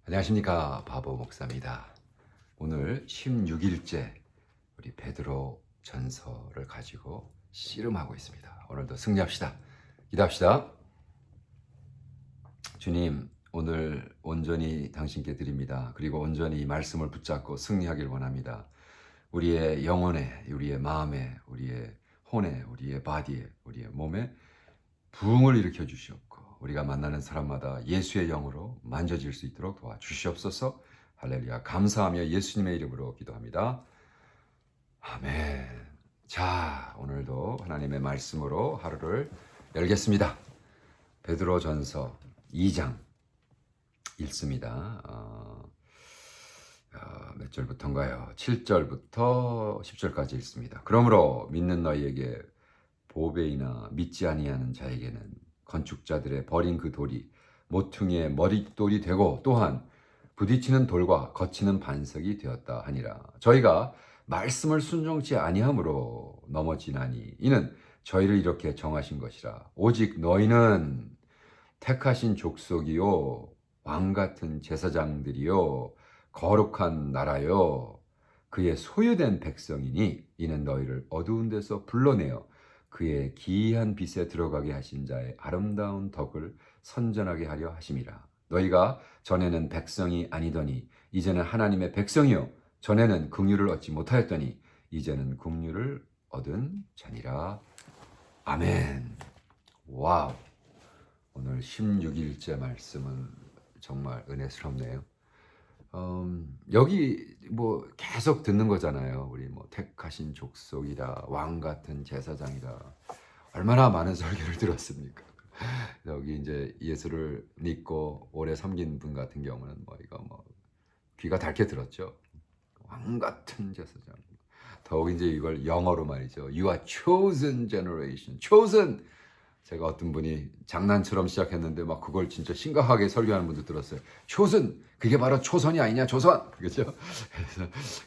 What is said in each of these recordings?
안녕하십니까, 바보 목사입니다. 오늘 16일째 우리 베드로 전서를 가지고 씨름하고 있습니다. 오늘도 승리합시다. 기도합시다. 주님, 오늘 온전히 당신께 드립니다. 그리고 온전히 이 말씀을 붙잡고 승리하길 원합니다. 우리의 영혼에, 우리의 마음에, 우리의 혼에, 우리의 바디에, 우리의 몸에 부흥을 일으켜 주시옵고 우리가 만나는 사람마다 예수의 영으로 만져질 수 있도록 도와주시옵소서. 할렐루야. 감사하며 예수님의 이름으로 기도합니다. 아멘. 자, 오늘도 하나님의 말씀으로 하루를 열겠습니다. 베드로전서 2장 읽습니다. 몇 절부터인가요? 7절부터 10절까지 읽습니다. 그러므로 믿는 너희에게 보배이나 믿지 아니하는 자에게는 건축자들의 버린 그 돌이 모퉁이의 머릿돌이 되고 또한 부딪히는 돌과 거치는 반석이 되었다 하니라. 저희가 말씀을 순종치 아니함으로 넘어지나니 이는 저희를 이렇게 정하신 것이라. 오직 너희는 택하신 족속이요 왕 같은 제사장들이요 거룩한 나라요 그의 소유된 백성이니 이는 너희를 어두운 데서 불러내어 그의 기이한 빛에 들어가게 하신 자의 아름다운 덕을 선전하게 하려 하심이라. 너희가 전에는 백성이 아니더니 이제는 하나님의 백성이요 전에는 긍휼을 얻지 못하였더니 이제는 긍휼을 얻은 자니라. 아멘. 와우. 오늘 16일째 말씀은 정말 은혜스럽네요. 여기 뭐 계속 듣는 거잖아요. 우리 뭐 택하신 족속이다, 왕 같은 제사장이다. 얼마나 많은 설교를 들었습니까? 여기 이제 예수를 믿고 오래 섬긴 분 같은 경우는 뭐 이거 뭐 귀가 닳게 들었죠. 왕 같은 제사장. 더욱 이제 이걸 영어로 말이죠. You are chosen generation. chosen. 제가 어떤 분이 장난처럼 시작했는데 막 그걸 진짜 심각하게 설교하는 분도 들었어요. 초선, 그게 바로 초선이 아니냐, 조선. 그렇죠?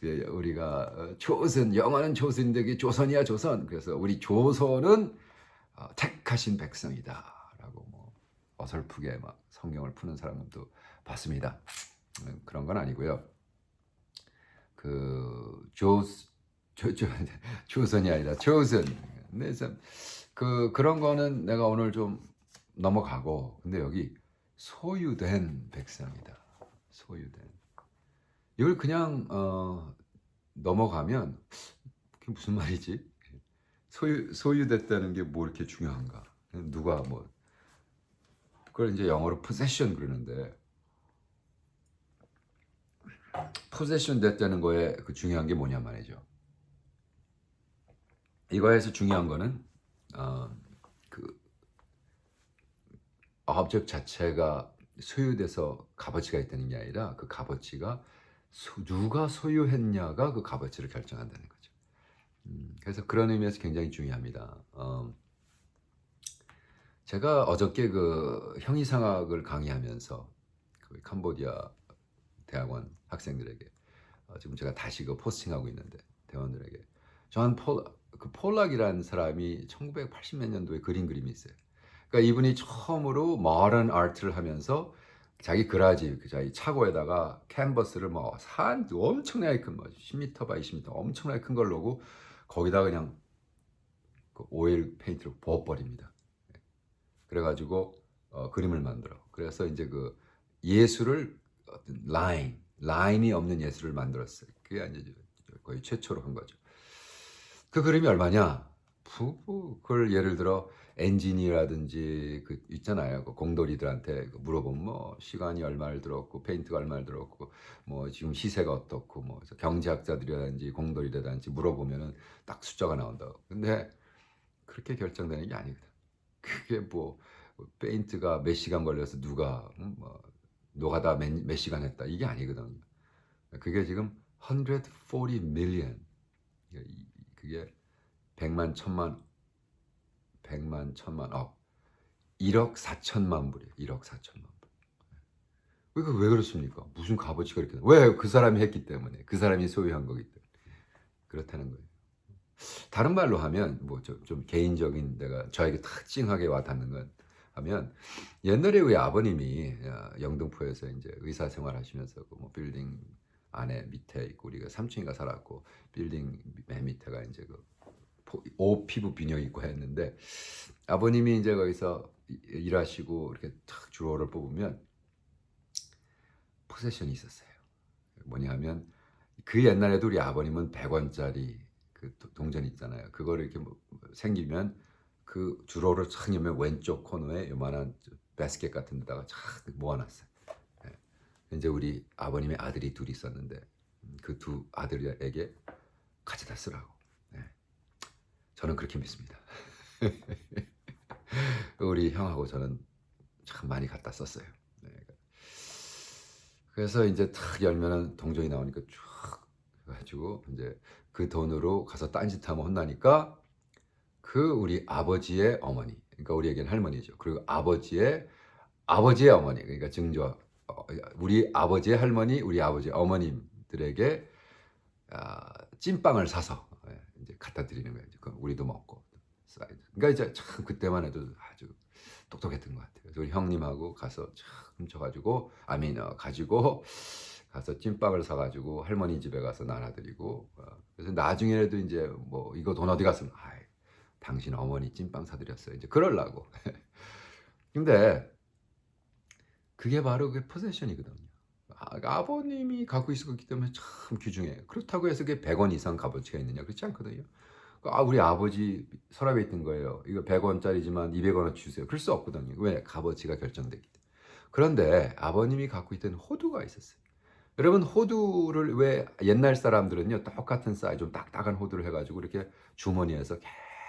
그래서 우리가 초선, 영어는 초선인데 그게 조선이야, 조선. 그래서 우리 조선은 택하신 백성이다라고 뭐 어설프게 막 성경을 푸는 사람도 봤습니다. 그런 건 아니고요. 그 조선이 아니라 초선. 그래서 그런 거는 내가 오늘 좀 넘어가고, 근데 여기 소유된 백성이다. 소유된. 이걸 그냥 넘어가면 그게 무슨 말이지? 소유됐다는 게 뭐 이렇게 중요한가? 누가 뭐 그걸 이제 영어로 possession 그러는데 possession 됐다는 거에 그 중요한 게 뭐냐 말이죠. 이거에서 중요한 거는 그 object 자체가 소유돼서 값어치가 있다는 게 아니라 그 값어치가 누가 소유했냐가 그 값어치를 결정한다는 거죠. 그래서 그런 의미에서 굉장히 중요합니다. 제가 어저께 그 형이상학을 강의하면서 그 캄보디아 대학원 학생들에게 지금 제가 다시 그 포스팅하고 있는데 대원들에게 그 폴락이라는 사람이 1980 몇 년도에 그린 그림이 있어요. 그러니까 이분이 처음으로 모던 아트를 하면서 자기 그라지, 자기 차고에다가 캔버스를 뭐 산 엄청나게 큰 뭐 10m 바이 20m 엄청나게 큰 걸 놓고 거기다 그냥 그 오일 페인트로 부어버립니다. 그래가지고 그림을 만들어. 그래서 이제 그 예술을 어떤 라인이 없는 예술을 만들었어요. 그게 이제 거의 최초로 한 거죠. 그 그림이 얼마냐? 그걸 예를 들어 엔지니어라든지 그 있잖아요. 그 공돌이들한테 물어보면 뭐 시간이 얼마를 들었고 페인트가 얼마를 들었고 뭐 지금 시세가 어떻고 뭐 경제학자들이라든지 공돌이라든지 물어보면은 딱 숫자가 나온다고. 근데 그렇게 결정되는 게 아니거든. 그게 뭐 페인트가 몇 시간 걸려서 누가 뭐 노가다 몇 시간 했다 이게 아니거든. 그게 지금 140 million. 그게 100만, 1000만, 100만, 1000만, 1억 4천만 불이에요. 1억 4천만 불. 왜 그렇습니까? 무슨 값어치가 이렇게 왜 그 사람이 했기 때문에 그 사람이 소유한 거기 때문에 그렇다는 거예요. 다른 말로 하면 뭐 좀 개인적인 내가 저에게 특징하게 와닿는 건 하면 옛날에 우리 아버님이 영등포에서 이제 의사 생활하시면서 그 뭐 빌딩 안에 밑에 있고 우리가 3층인가 살았고 빌딩 맨 밑에가 이제 그 피부 비뇨기과 했는데 아버님이 이제 거기서 일하시고 이렇게 탁 주로를 뽑으면 포세션이 있었어요. 뭐냐 하면 그 옛날에도 우리 아버님은 100원짜리 그 동전 있잖아요. 그거를 이렇게 뭐 생기면 그 주로를 착 열면 왼쪽 코너에 요만한 바스켓 같은 데다가 착 모아놨어요. 예. 이제 우리 아버님의 아들이 둘이 있었는데 그 두 아들에게 가져다 쓰라고. 예. 저는 그렇게 믿습니다. 우리 형하고 저는 참 많이 갖다 썼어요. 네. 그래서 이제 탁 열면은 동전이 나오니까 쭉 해가지고 이제 그 돈으로 가서 딴짓하면 혼나니까 그 우리 아버지의 어머니, 그러니까 우리에겐 할머니죠. 그리고 아버지의 어머니, 그러니까 증조 우리 아버지의 할머니, 우리 아버지의 어머님들에게 찐빵을 사서 이제 갖다 드리는 거예요. 우리도 먹고 사이드. 그러니까 이제 참 그때만 해도 아주 똑똑했던 것 같아요. 그래서 우리 형님하고 가서 참 훔쳐가지고 가지고 가서 찐빵을 사가지고 할머니 집에 가서 나눠드리고 그래서 나중에라도 이제 뭐 이거 돈 어디 갔으면 당신 어머니 찐빵 사드렸어요. 이제 그러려고. 근데 그게 바로 그 포세션이거든요. 아버님이 갖고 있었기 때문에 참 귀중해요. 그렇다고 해서 그게 100원 이상 값어치가 있느냐? 그렇지 않거든요. 우리 아버지 서랍에 있던 거예요. 이거 100원짜리지만 200원어치 주세요. 그럴 수 없거든요. 왜? 값어치가 결정되기 때문에. 그런데 아버님이 갖고 있던 호두가 있었어요. 여러분 호두를 왜 옛날 사람들은요 똑같은 사이즈 좀 딱딱한 호두를 해가지고 이렇게 주머니에서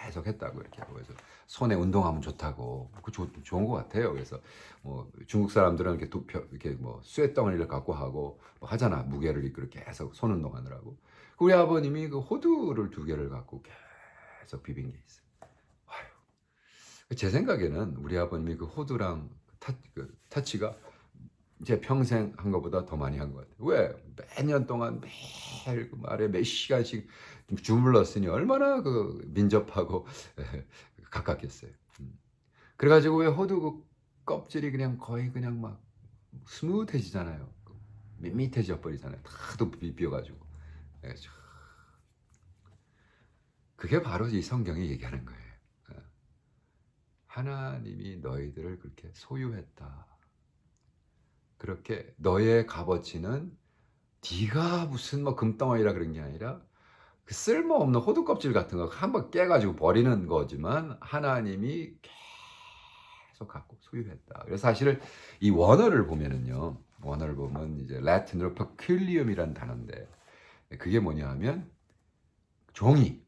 계속 했다고 이렇게 그래서 손에 운동하면 좋다고 그 좋은 것 같아요. 그래서 뭐 중국 사람들은 이렇게 이렇게 뭐 쇠덩어리를 갖고 하고 뭐 하잖아 무게를 이렇게 계속 손 운동하느라고. 우리 아버님이 그 호두를 2개를 갖고 계속 비빈 게 있어요. 아유, 제 생각에는 우리 아버님이 그 호두랑 터치가 제 평생 한 것보다 더 많이 한 것 같아요. 왜? 매년 동안 매일 그 말에 몇 시간씩 주물렀으니 얼마나 그 민접하고 가깝겠어요. 그래가지고 왜 호두 그 껍질이 그냥 거의 그냥 막 스무트해지잖아요. 밋밋해져 버리잖아요. 다도 비벼가지고. 그게 바로 이 성경이 얘기하는 거예요. 하나님이 너희들을 그렇게 소유했다. 그렇게 너의 값어치는 네가 무슨 뭐 금덩어리라 그런 게 아니라 그 쓸모없는 호두 껍질 같은 거 한번 깨가지고 버리는 거지만 하나님이 계속 갖고 소유했다. 그래서 사실 이 원어를 보면은요, 원어를 보면 이제 라틴으로 peculium이라는 단어인데 그게 뭐냐 하면 종이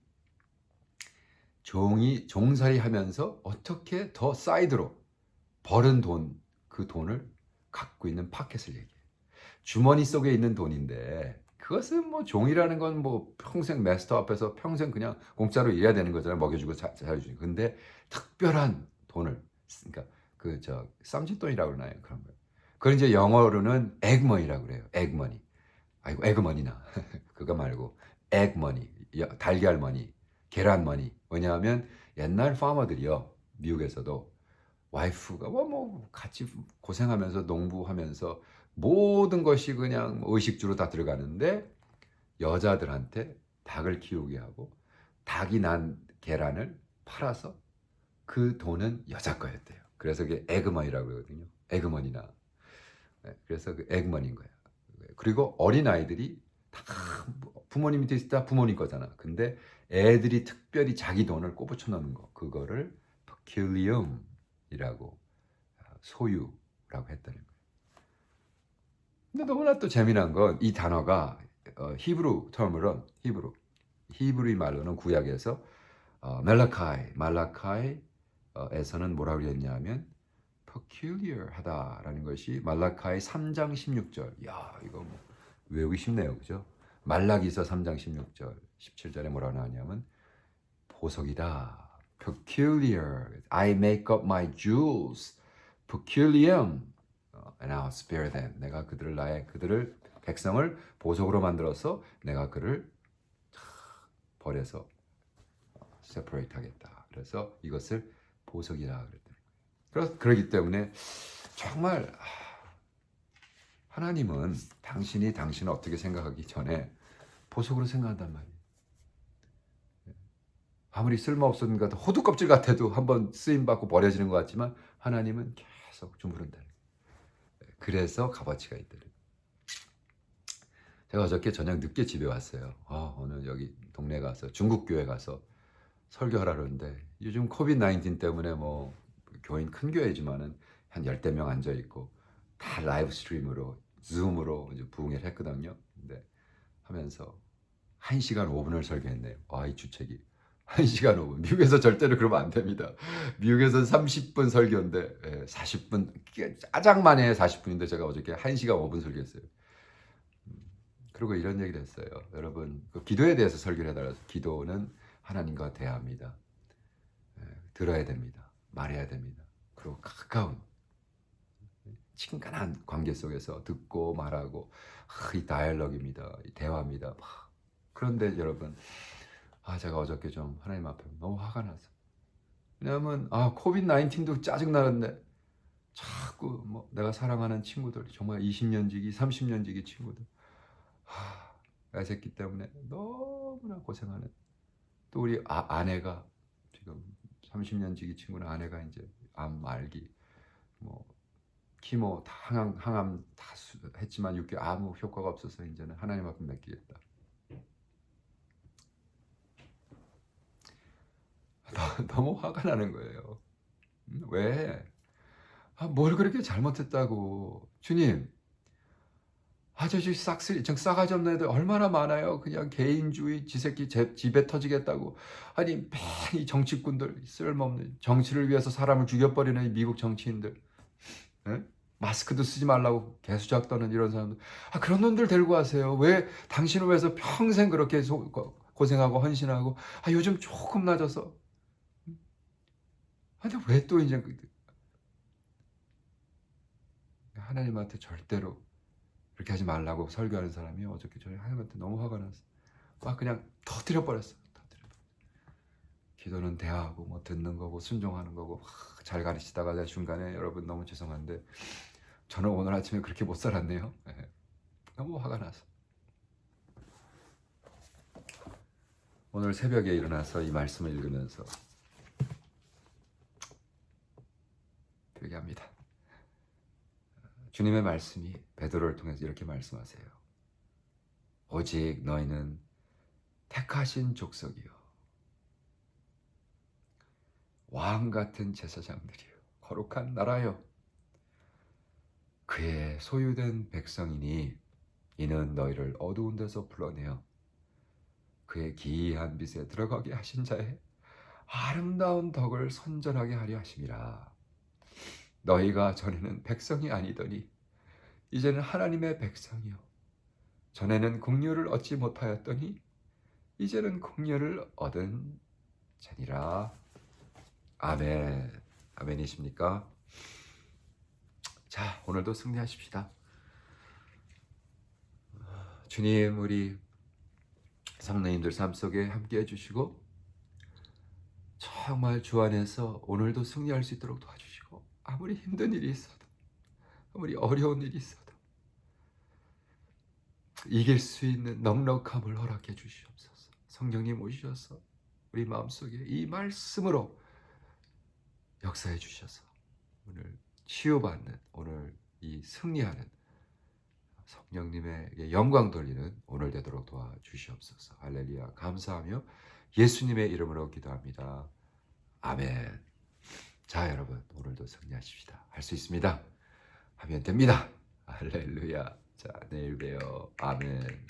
종살이 하면서 어떻게 더 사이드로 벌은 돈, 그 돈을 갖고 있는 파켓을 얘기해요. 주머니 속에 있는 돈인데 그것은 뭐 종이라는 건 뭐 평생 마스터 앞에서 평생 그냥 공짜로 일해야 되는 거잖아요. 먹여주고 잘해주고. 근데 특별한 돈을 그러니까 쌈짓돈이라고 그러나요? 그런 거. 그걸 이제 영어로는 에그머니라고 그래요. 에그머니. 아이고 에그머니나 그거 말고 에그머니, 달걀머니, 계란머니. 왜냐하면 옛날 파머들이요 미국에서도 와이프가 뭐 같이 고생하면서 농부하면서 모든 것이 그냥 의식주로 다 들어가는데 여자들한테 닭을 키우게 하고 닭이 난 계란을 팔아서 그 돈은 여자 거였대요. 그래서 그게 에그머니라고 그러거든요. 에그머니나. 그래서 그 에그머니인 거예요. 그리고 어린아이들이 다 부모님 밑에 있을 때 부모님 거잖아. 근데 애들이 특별히 자기 돈을 꼬부쳐 넣는 거. 그거를 peculium이라고 소유라고 했다는 거예요. 근데 너무나 또 재미난 건 이 단어가 히브리 term으로 히브리 말로는 구약에서 말라카이에서는 뭐라고 했냐면 peculiar하다라는 것이 말라카이 3장 16절. 야, 이거 뭐 외우기 쉽네요. 그죠? 말라기서 3장 16절, 17절에 뭐라고 나오냐면 보석이다. peculiar. I make up my jewels. peculium. And I'll spare them. 내가 그들을 백성을 보석으로 만들어서 내가 그를 버려서 separate 하겠다. 그래서 이것을 보석이라 그랬다. 그러기 때문에 정말 하나님은 당신이 당신을 어떻게 생각하기 전에 보석으로 생각한단 말이에요. 아무리 쓸모없었는 것 같아 호두 껍질 같아도 한번 쓰임 받고 버려지는 것 같지만 하나님은 계속 주무른다. 그래서 값어치가 있더래요. 제가 어저께 저녁 늦게 집에 왔어요. 오늘 여기 동네 가서 중국 교회 가서 설교하라 그러는데 요즘 코비드 19 때문에 뭐 교인 큰 교회지만은 한 10대 명 앉아 있고 다 라이브 스트림으로 줌으로 이제 부흥회를 했거든요. 근데 하면서 1시간 5분을 설교했네요. 이 주책이 1시간 5분. 미국에서 절대로 그러면 안 됩니다. 미국에서 30분 설교인데 40분 짜장만 해 40분인데 제가 어저께 1시간 5분 설교했어요. 그리고 이런 얘기를 했어요. 여러분 그 기도에 대해서 설교를 해달라서 기도는 하나님과 대화입니다. 들어야 됩니다. 말해야 됩니다. 그리고 가까운 친근한 관계 속에서 듣고 말하고 이 다이얼로그입니다. 이 대화입니다. 그런데 여러분 제가 어저께 좀 하나님 앞에 너무 화가 났어요. 왜냐하면 코비드 19도 짜증나는데 자꾸 뭐 내가 사랑하는 친구들 정말 20년 지기 30년 지기 친구들 애새끼 때문에 너무나 고생하는 또 우리 아내가 지금 30년 지기 친구는 아내가 이제 암 말기 뭐 키모 다 항암 다 했지만 6개월 아무 효과가 없어서 이제는 하나님 앞에 맡기겠다. 너무 화가 나는 거예요. 왜? 뭘 그렇게 잘못했다고. 주님, 아저씨 싸가지 없는 애들 얼마나 많아요. 그냥 개인주의, 지새끼 집에 터지겠다고. 아니, 매이 정치꾼들, 쓸모없는 정치를 위해서 사람을 죽여버리는 이 미국 정치인들. 에? 마스크도 쓰지 말라고 개수작 떠는 이런 사람들. 그런 놈들 데리고 가세요. 왜 당신을 위해서 평생 그렇게 고생하고 헌신하고 요즘 조금 낮아서. 근데 왜 또 이제 하나님한테 절대로 그렇게 하지 말라고 설교하는 사람이 어저께 저희 하나님한테 너무 화가 났어. 그냥 터뜨려 버렸어. 기도는 대화하고 뭐 듣는 거고 순종하는 거고 잘 가르치다가 내 중간에 여러분 너무 죄송한데 저는 오늘 아침에 그렇게 못 살았네요. 너무 화가 나서 오늘 새벽에 일어나서 이 말씀을 읽으면서 그렇게 합니다. 주님의 말씀이 베드로를 통해서 이렇게 말씀하세요. 오직 너희는 택하신 족속이요 왕 같은 제사장들이요 거룩한 나라요 그의 소유된 백성이니 이는 너희를 어두운 데서 불러내어 그의 기이한 빛에 들어가게 하신 자의 아름다운 덕을 선전하게 하려 하심이라. 너희가 전에는 백성이 아니더니 이제는 하나님의 백성이요 전에는 긍휼을 얻지 못하였더니 이제는 긍휼을 얻은 자니라. 아멘. 아멘이십니까? 자, 오늘도 승리하십시다. 주님 우리 성도님들 삶 속에 함께 해주시고 정말 주 안에서 오늘도 승리할 수 있도록 도와주시고 아무리 힘든 일이 있어도 아무리 어려운 일이 있어도 이길 수 있는 넉넉함을 허락해 주시옵소서. 성령님 오셔서 우리 마음속에 이 말씀으로 역사해 주셔서 오늘 치유받는 오늘 이 승리하는 성령님에게 영광 돌리는 오늘 되도록 도와주시옵소서. 할렐루야. 감사하며 예수님의 이름으로 기도합니다. 아멘. 자 여러분 오늘도 승리하십시다. 할 수 있습니다. 하면 됩니다. 할렐루야. 자 내일 봬요. 아멘.